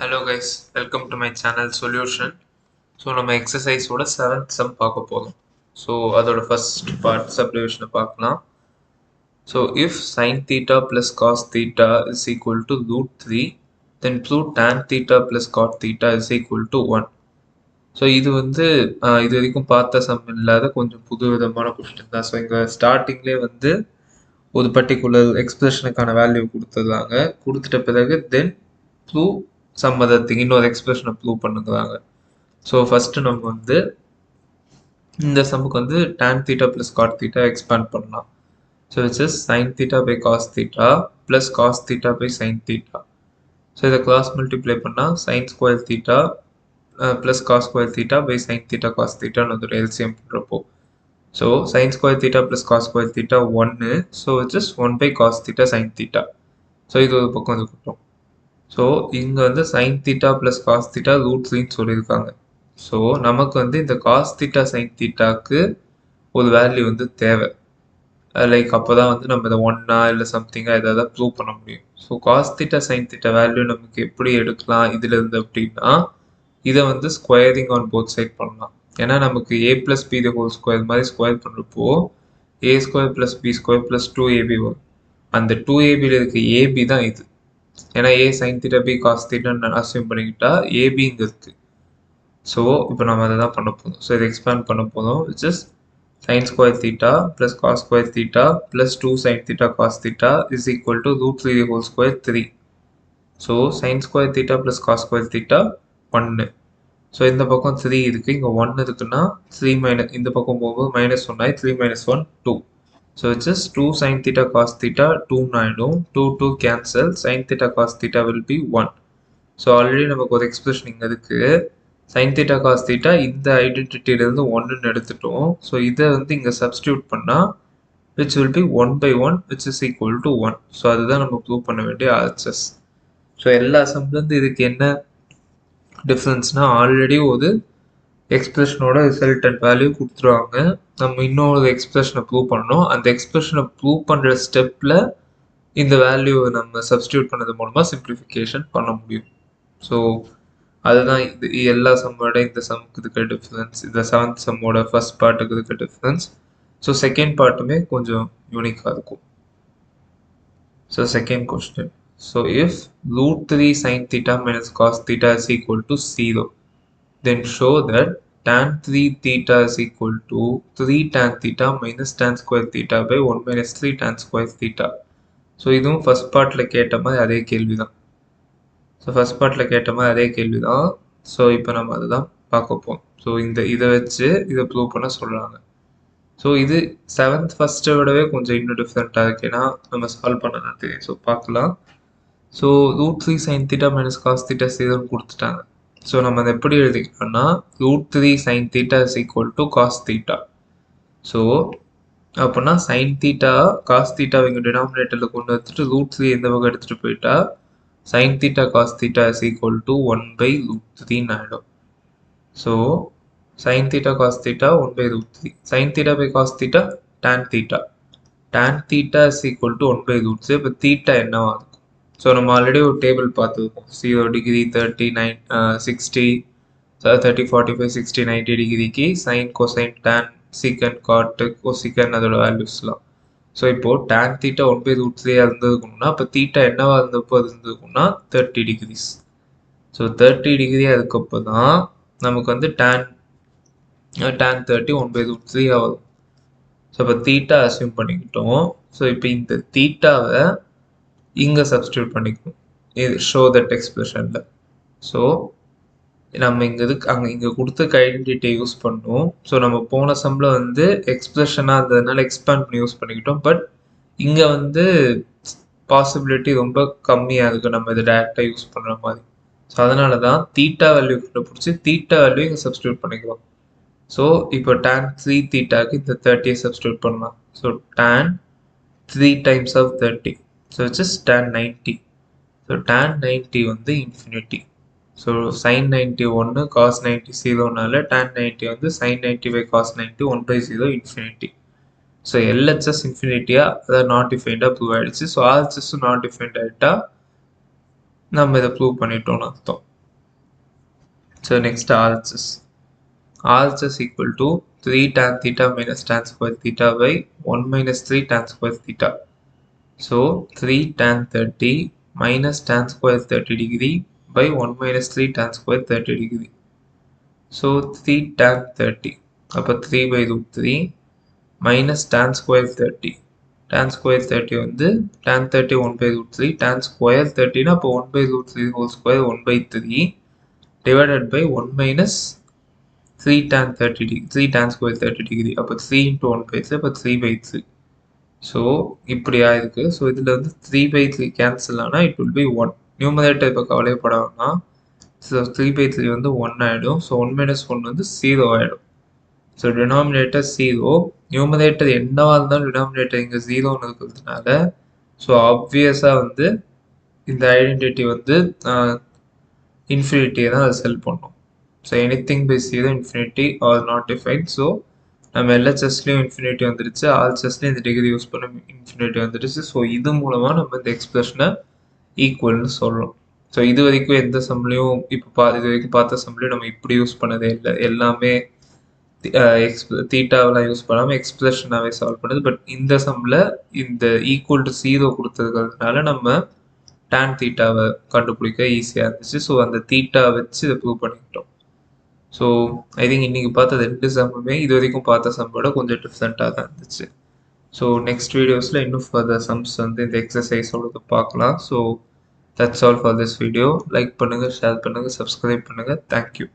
Hello guys, welcome to my channel Solution. So நம்ம exercise ஓட 7th sum பார்க்க போறோம். So அதோட first part subdivision பார்க்கலாம். So if sin theta plus cos theta is equal to root 3, then prove tan theta plus cot theta is equal to 1. So இது வந்து இது வரைக்கும் பார்த்த சம் இல்லாத கொஞ்சம் புது விதமான கொஸ்டின் தான். ஸோ இங்கே ஸ்டார்டிங்லேயே வந்து ஒரு பர்டிகுலர் எக்ஸ்பிரஷனுக்கான வேல்யூ கொடுத்துருந்தாங்க. கொடுத்துட்ட பிறகு then prove some other thing இன்னொரு எக்ஸ்பிரஷனை ப்ரூவ் பண்ணுறாங்க. ஸோ ஃபஸ்ட்டு நம்ம வந்து இந்த சம்முக்கு வந்து tan theta plus cot theta expand பண்ணலாம். So it's is sin theta by cos theta plus cos theta by sin theta. So இதை கிராஸ் மல்டிப்ளை பண்ணால் sin square theta plus cos square theta by sin theta cos theta ஒரு LCM பண்ணுறப்போ so sin square theta plus cos square theta 1 so it's is 1 by cos theta sin theta. So இது ஒரு பக்கம் இருக்கட்டும். So இங்கே வந்து sin theta plus cos theta root 3ன்னு சொல்லியிருக்காங்க. So நமக்கு வந்து இந்த cos theta sin thetaக்கு ஒரு வேல்யூ வந்து தேவை. லைக் அப்போ தான் வந்து நம்ம இதை ஒன்னா இல்லை சம்திங்காக எதாவது ப்ரூவ் பண்ண முடியும். So cos theta sin theta value நமக்கு எப்படி எடுக்கலாம் இதுல இருந்து அப்படின்னா இதை வந்து ஸ்கொயரிங் ஆன் போத் சைட் பண்ணலாம். ஏன்னா நமக்கு a plus b the whole square மாதிரி ஸ்கொயர் பண்ணுறப்போ a square plus b square plus 2ab வரும். அந்த 2abல இருக்க ab தான் இது. ஏன்னா a sin theta b cos theta assume பண்ணிக்கிட்டா ab இங்கே இருக்கு. ஸோ இப்போ நம்ம அதை தான் பண்ண போதும். ஸோ இதை எக்ஸ்பேண்ட் பண்ண போதும் which is sin square theta plus cos square theta plus 2 sin theta cos theta is equal to root 3 the whole square 3. So sin square theta plus cos square theta 1. So இந்த பக்கம் 3 இருக்குது, இங்கே 1 இருக்குன்னா 3 minus இந்த பக்கம் போகும்போது minus 1 ஆகி 3 minus 1 2. So it's just 2 sin theta cos theta 2 ஆகிடும். 2 cancel, sin theta cos theta will be 1. So already நமக்கு ஒரு எக்ஸ்பிரஷன் இங்கே இருக்குது. sin theta cos theta இந்த ஐடென்டிட்டியிலேருந்து 1ன்னு எடுத்துட்டோம். ஸோ இதை வந்து இங்கே சப்ஸ்டியூட் பண்ணால் which will be 1 by 1 which is equal to 1. So அதுதான் நம்ம ப்ரூவ் பண்ண வேண்டிய ஆர்ச்சஸ். ஸோ எல்லா சம்லேருந்து இதுக்கு என்ன டிஃப்ரென்ஸ்னால் ஆல்ரெடி ஒரு எக்ஸ்பிரஷனோட ரிசல்டன்ட் வேல்யூ கொடுத்துருவாங்க. நம்ம இன்னொரு எக்ஸ்பிரஷனை ப்ரூவ் பண்ணணும். அந்த எக்ஸ்பிரஷனை ப்ரூவ் பண்ணுற ஸ்டெப்பில் இந்த வேல்யூவை நம்ம சப்ஸ்டியூட் பண்ணது மூலமாக சிம்பிளிஃபிகேஷன் பண்ண முடியும். ஸோ அதுதான் இது எல்லா சம்மோட இந்த சம்முக்கு இருக்க டிஃப்ரென்ஸ். இந்த 7th சம்மோட ஃபர்ஸ்ட் பார்ட்டுக்கு இருக்க டிஃப்ரென்ஸ். ஸோ செகண்ட் பார்ட்டுமே கொஞ்சம் யூனிக்காக இருக்கும். So second question. So if root 3 sin theta minus cos theta is equal to 0, then show that tan 3 theta is equal to 3 tan theta minus tan square theta by 1 minus 3 tan square theta. So இதுவும் first பார்ட்டில் கேட்ட மாதிரி அதே கேள்வி தான். So first பார்ட்டில் கேட்ட மாதிரி அதே கேள்வி தான். ஸோ இப்போ நம்ம அதை தான் பார்க்க போகிறோம். ஸோ இதை வச்சு இதை ப்ரூவ் பண்ண சொல்கிறாங்க. ஸோ இது 7th ஃபஸ்ட்டை விடவே கொஞ்சம் இன்னும் டிஃப்ரெண்ட்டாக இருக்கு. ஏன்னா நம்ம சால்வ் பண்ண தான் தெரியும். ஸோ பார்க்கலாம். So root 3 sin theta minus cos theta 0ன்னு கொடுத்துட்டாங்க. ஸோ நம்ம அதை எப்படி எழுதிக்கலாம்னா root 3 sin theta is equal to cos theta. So அப்படின்னா sin theta cos theta இங்கே டினாமினேட்டரில் கொண்டு வந்துட்டு root 3 இந்த பக்கம் எடுத்துகிட்டு போயிட்டா sin theta cos theta is equal to 1 by root 3 ஆகிடும். So sin theta cos theta 1 by root 3. sin theta by cos theta tan theta. tan theta is equal to 1 by root 3. இப்போ theta என்னவா இருக்கும்? So நம்ம already ஒரு table பார்த்துருக்கோம். 0 degree 30 60 30 45 60 90 டிகிரிக்கு sin cosine tan secant cot cosecant அதோட வேல்யூஸ்லாம். So இப்போது tan theta 1 by root 3 இருந்ததுக்குன்னா அப்போ theta என்னவா இருந்தப்போ அது இருந்ததுக்குன்னா 30 டிகிரிஸ். ஸோ 30 டிகிரி அதுக்கப்போ தான் நமக்கு வந்து tan 30 1 by root 3 ஆகும். ஸோ இப்போ theta அசியூம் பண்ணிக்கிட்டோம். ஸோ இப்போ இந்த தீட்டாவை இங்கே சப்ஸ்டியூட் பண்ணிக்கணும் இது ஷோ தட் எக்ஸ்பிரஷனில். ஸோ நம்ம இங்கே கொடுத்த ஐடென்டிட்டியை யூஸ் பண்ணோம். ஸோ நம்ம போன சம்மில் வந்து எக்ஸ்பிரஷனாக இருந்ததுனால எக்ஸ்பேண்ட் பண்ணி யூஸ் பண்ணிக்கிட்டோம். பட் இங்கே வந்து பாசிபிலிட்டி ரொம்ப கம்மியாக இருக்குது நம்ம இதை டேரெக்டாக யூஸ் பண்ணுற மாதிரி. ஸோ அதனால தான் தீட்டா வேல்யூ கண்டுபிடிச்சி தீட்டா வேல்யூ இங்கே சப்ஸ்டியூட் பண்ணிக்கலாம். ஸோ இப்போ tan 3 தீட்டாக்கு இந்த 30 சப்ஸ்டியூட் பண்ணலாம். So tan 3 times of 30. So it's is tan 90. So tan 90 வந்து infinity. So sin 90 1 cos 90 0னால tan 90 வந்து sin 90 by cos 90 1 by 0 infinity. So LHS இன்ஃபினிட்டியாக அதாவது நாட் டிஃபைண்டாக ப்ரூவ் ஆகிடுச்சு. ஸோ ஆர்ஹெச்எஸும் நாட் டிஃபைண்ட் ஆகிட்டா நம்ம இதை ப்ரூவ் பண்ணிட்டோம்னு அர்த்தம். So next RHS. RHS equal to 3 tan theta minus tan square theta by 1 minus 3 tan square theta. So 3 tan 30 minus tan square 30 degree by 1 minus 3 tan square 30 degree. So 3 tan 30 அப்போ 3 by root 3 minus tan square 30. Tan square 30 வந்து tan 30 1 by root 3 tan square 30 அப்போ 1 by root 3 whole square 1 by 3 divided by 1 minus 3 tan 30 degree 3 tan square 30 degree அப்போ 3 into 1 by 3 அப்போ 3 by 3. So இப்படியா இருக்கு. So இதில் வந்து 3 by 3 cancel ஆனால் it will be 1. Numerator இப்போ கவலைப்படாமனா ஸோ 3 by 3 வந்து 1 ஆகிடும். ஸோ 1 minus 1 வந்து 0 ஆகிடும். ஸோ டினாமினேட்டர் 0, நியூமரேட்டர் என்னவா இருந்தாலும் டினாமினேட்டர் இங்கே 0ன்னு இருக்கிறதுனால ஸோ ஆப்வியஸாக வந்து இந்த ஐடென்டிட்டி வந்து இன்ஃபினிட்டியை தான் அது செல் பண்ணும். So anything by 0 infinity are not define. So நம்ம எல்ஹெச்எஸ்லேயும் இன்ஃபினிட்டி வந்துடுச்சு, ஆர்ஹெச்எஸ்லேயும் இந்த டிகிரி யூஸ் பண்ண இன்ஃபினிட்டி வந்துடுச்சு. ஸோ இது மூலமாக நம்ம இந்த எக்ஸ்பிரஷனை ஈக்குவல்னு சொல்லலாம். ஸோ இது வரைக்கும் எந்த சம்லையும் இப்போ இது வரைக்கும் பார்த்த சம்லையும் நம்ம இப்படி யூஸ் பண்ணதே இல்லை. எல்லாமே தீட்டாவெல்லாம் யூஸ் பண்ணாமல் எக்ஸ்பிரஷனாகவே சால்வ் பண்ணுது. பட் இந்த சம்மில் இந்த ஈக்குவல் டு 0 கொடுத்துருக்கிறதுனால நம்ம டேன் தீட்டாவை கண்டுபிடிக்க ஈஸியாக இருந்துச்சு. ஸோ அந்த தீட்டா வச்சு இதை ப்ரூவ் பண்ணிக்கிட்டோம். ஸோ ஐ திங்க் இன்றைக்கி பார்த்த 2 சம்முமே இது வரைக்கும் பார்த்த சம்மோட கொஞ்சம் டிஃப்ரெண்ட்டாக தான் இருந்துச்சு. ஸோ நெக்ஸ்ட் வீடியோஸில் இன்னும் ஃபர்தர் சம்ஸ் வந்து இந்த எக்ஸசைஸோட பார்க்கலாம். So that's all for this video. Like பண்ணுங்கள், ஷேர் பண்ணுங்கள், சப்ஸ்கிரைப் பண்ணுங்கள். தேங்க்யூ.